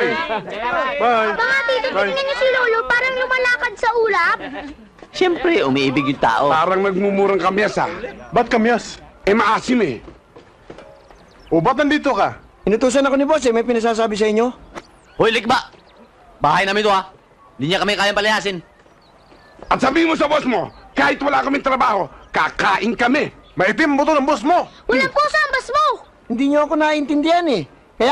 Bye! Bye! Mga tito, tingnan niyo si Lolo, parang lumalakad sa ulap. Siyempre, umiibig yung tao. Parang nagmumurang kamyas, ha? Ba't kamyas? Maasim, eh. O ba't nandito ka? Inutusan ako ni boss may pinasasabi sa inyo. Hoy, Likba! Bahay namin to, ha? Hindi niya kami kayang palayasin. At sabihin mo sa boss mo, kahit wala kaming trabaho, kakain kami. Maitim mo to ng boss mo! Walang pusa ang bas mo. Hindi niyo ako naiintindihan eh.